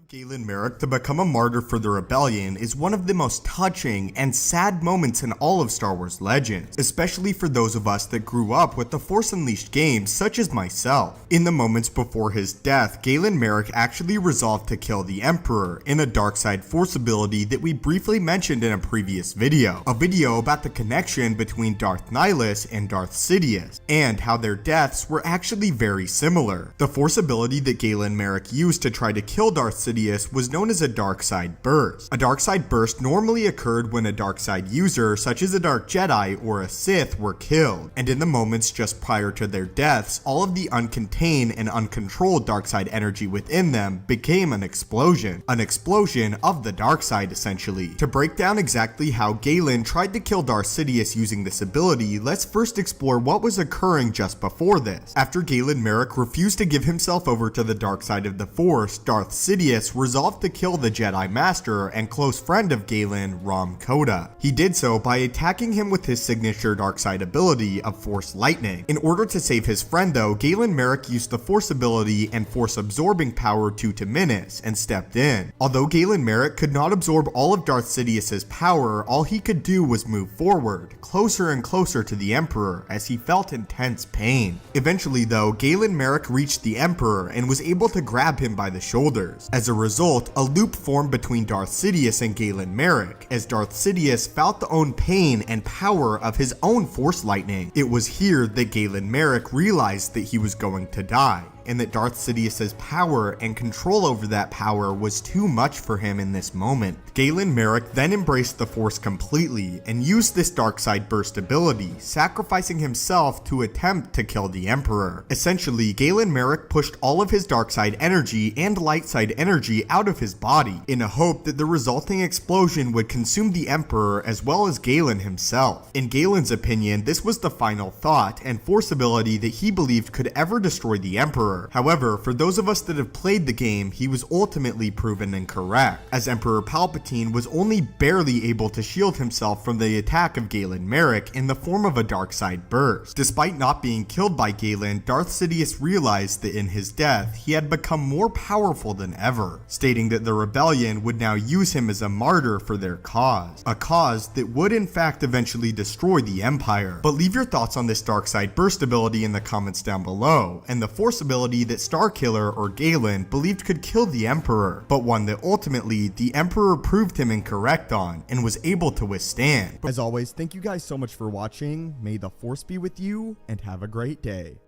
Galen Merrick to become a martyr for the rebellion is one of the most touching and sad moments in all of Star Wars Legends, especially for those of us that grew up with the Force Unleashed games such as myself. In the moments before his death, Galen Merrick actually resolved to kill the Emperor in a dark side force ability that we briefly mentioned in a previous video, a video about the connection between Darth Nihilus and Darth Sidious, and how their deaths were actually very similar. The force ability that Galen Merrick used to try to kill Darth Sidious was known as a dark side burst. A dark side burst normally occurred when a dark side user, such as a Dark Jedi or a Sith, were killed, and in the moments just prior to their deaths, all of the uncontained and uncontrolled dark side energy within them became an explosion of the dark side essentially. To break down exactly how Galen tried to kill Darth Sidious using this ability, let's first explore what was occurring just before this. After Galen Merrick refused to give himself over to the dark side of the Force, Darth Sidious resolved to kill the Jedi Master and close friend of Galen, Rom Koda. He did so by attacking him with his signature dark side ability of Force Lightning. In order to save his friend though, Galen Merrick used the Force ability and Force absorbing power to Terminus and stepped in. Although Galen Merrick could not absorb all of Darth Sidious's power, all he could do was move forward, closer and closer to the Emperor as he felt intense pain. Eventually though, Galen Merrick reached the Emperor and was able to grab him by the shoulders. As a result, a loop formed between Darth Sidious and Galen Merrick, as Darth Sidious felt the own pain and power of his own Force Lightning. It was here that Galen Merrick realized that he was going to die, and that Darth Sidious's power and control over that power was too much for him in this moment. Galen Merrick then embraced the Force completely and used this dark side burst ability, sacrificing himself to attempt to kill the Emperor. Essentially, Galen Merrick pushed all of his dark side energy and light side energy out of his body, in a hope that the resulting explosion would consume the Emperor as well as Galen himself. In Galen's opinion, this was the final thought and Force ability that he believed could ever destroy the Emperor. However, for those of us that have played the game, he was ultimately proven incorrect, as Emperor Palpatine was only barely able to shield himself from the attack of Galen Merrick in the form of a dark side burst. Despite not being killed by Galen, Darth Sidious realized that in his death, he had become more powerful than ever, stating that the rebellion would now use him as a martyr for their cause, a cause that would in fact eventually destroy the Empire. But leave your thoughts on this dark side burst ability in the comments down below, and the Force ability that Starkiller or Galen believed could kill the Emperor, but one that ultimately the Emperor proved him incorrect on and was able to withstand. As always, thank you guys so much for watching. May the Force be with you and have a great day.